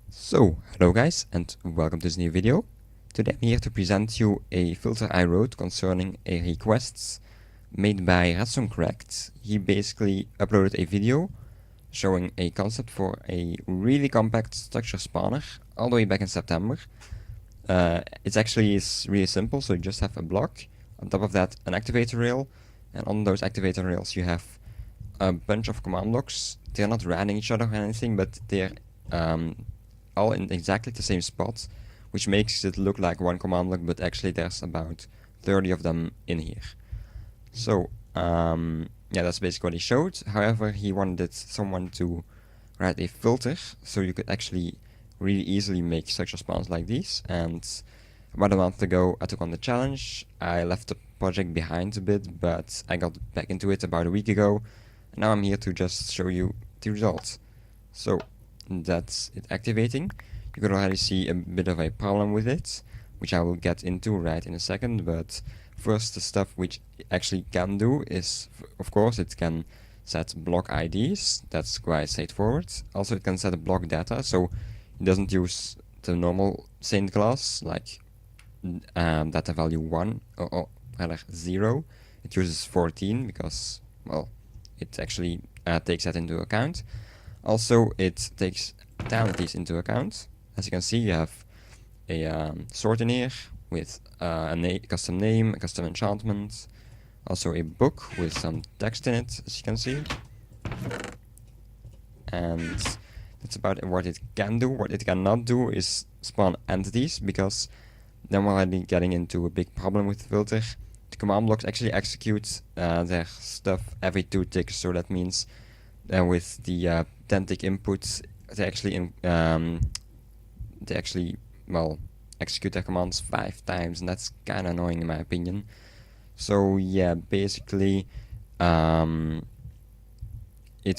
So, hello guys and welcome to this new video. Today I'm here to present you a filter I wrote concerning a request made by RedstoneCracked's. He basically uploaded a video showing a concept for a really compact structure spawner all the way back in September. It actually is really simple, so you just have a block, on top of that an activator rail, and on those activator rails you have a bunch of command blocks. They're not running each other or anything, but they're all in exactly the same spot, which makes it look like one command block, but actually there's about 30 of them in here. So yeah, that's basically what he showed. However, he wanted someone to write a filter so you could actually really easily make structure spawns like these. And about a month ago I took on the challenge. I left the project behind a bit, but I got back into it about a week ago, and now I'm here to just show you the results. So that's it activating. You can already see a bit of a problem with it, which I will get into right in a second, but first the stuff which it actually can do is, of course, it can set block IDs. That's quite straightforward. Also it can set a block data, so it doesn't use the normal Saint class like data value 1 or rather 0. It uses 14 because, well, it actually takes that into account. Also, it takes entities into account. As you can see, you have a sort in here with a custom name, a custom enchantment, also a book with some text in it, as you can see. And that's about what it can do. What it cannot do is spawn entities, because then we're already getting into a big problem with the filter. The command blocks actually execute their stuff every 2 ticks, so that means with the 10 tick inputs, they actually well execute their commands 5 times, and that's kind of annoying in my opinion. So yeah, basically it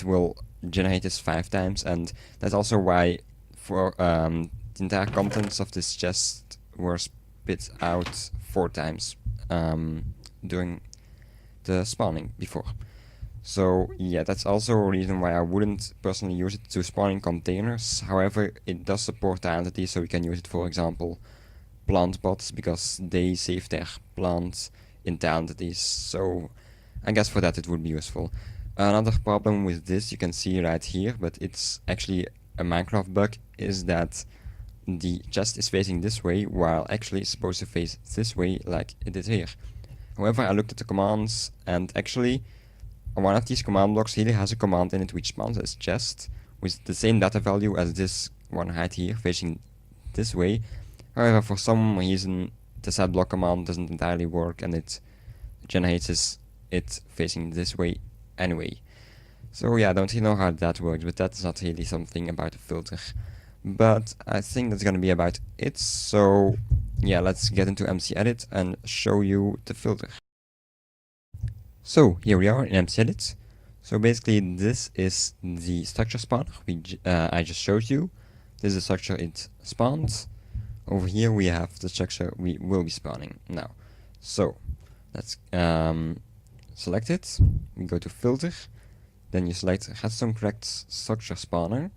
will generate this 5 times, and that's also why for the entire contents of this chest were spit out 4 times during the spawning before. So yeah, that's also a reason why I wouldn't personally use it to spawn in containers. However, it does support the entity, so we can use it, for example, plant bots, because they save their plants in the entities. So I guess for that it would be useful. Another problem with this, you can see right here, but it's actually a Minecraft bug, is that the chest is facing this way while actually it's supposed to face this way like it did here. However, I looked at the commands, and actually one of these command blocks here has a command in it which spawns as chest with the same data value as this one right here, facing this way. However, for some reason the set block command doesn't entirely work, and it generates it facing this way anyway. So yeah, I don't really know how that works, but that's not really something about the filter. But I think that's gonna be about it. So yeah, let's get into MCEdit and show you the filter. So here we are in MCEdit. So basically this is the structure spawner I just showed you. This is the structure it spawned. Over here we have the structure we will be spawning now. So let's select it. We go to filter, then you select RedstoneCracked's structure spawner.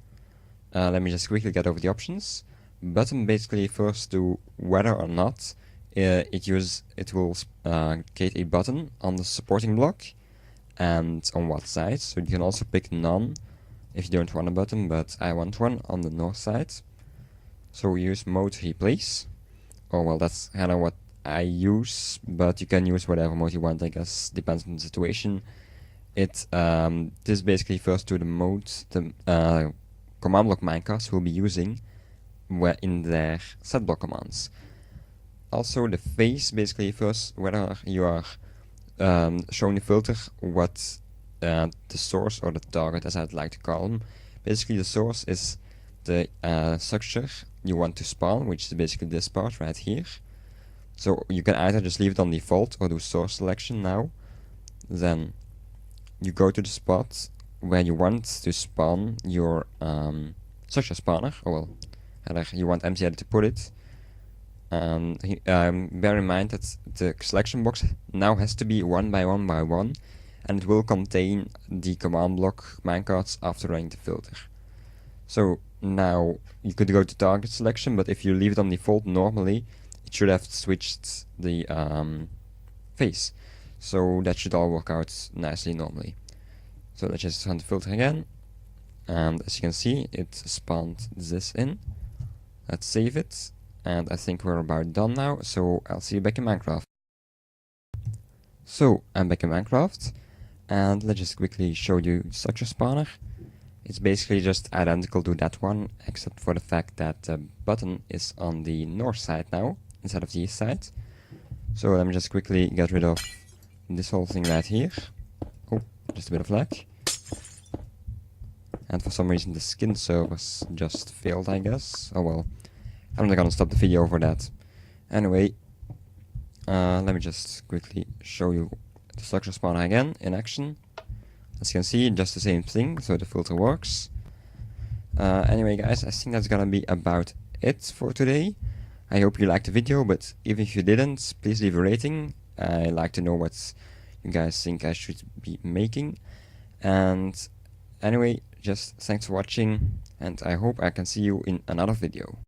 Let me just quickly get over the options. Button basically refers to whether or not it will create a button on the supporting block, and on what side. So you can also pick none if you don't want a button, but I want one on the north side. So we use mode replace, or well, that's kind of what I use, but you can use whatever mode you want, I guess, depends on the situation. This basically refers to the mode the command block minecarts will be using in their set block commands. Also, the face basically refers whether you are showing the filter what the source or the target, as I'd like to call them. Basically, the source is the structure you want to spawn, which is basically this part right here. So you can either just leave it on default or do source selection now. Then you go to the spot where you want to spawn your structure spawner, or well, rather you want MCEdit to put it. Bear in mind that the selection box now has to be 1 by 1 by 1, and it will contain the command block minecarts after running the filter. So now you could go to target selection, but if you leave it on default normally, it should have switched the face. So that should all work out nicely normally. So let's just run the filter again. And as you can see, it spawned this in. Let's save it. And I think we're about done now, so I'll see you back in Minecraft. So I'm back in Minecraft, and let's just quickly show you the structure spawner. It's basically just identical to that one, except for the fact that the button is on the north side now, instead of the east side. So let me just quickly get rid of this whole thing right here. Oh, just a bit of lag. And for some reason the skin servers just failed, I guess. Oh well, I'm not gonna stop the video for that. Anyway, let me just quickly show you the structure spawner again in action. As you can see, just the same thing, so the filter works. Anyway guys, I think that's gonna be about it for today. I hope you liked the video, but even if you didn't, please leave a rating. I'd like to know what you guys think I should be making. And anyway, just thanks for watching, and I hope I can see you in another video.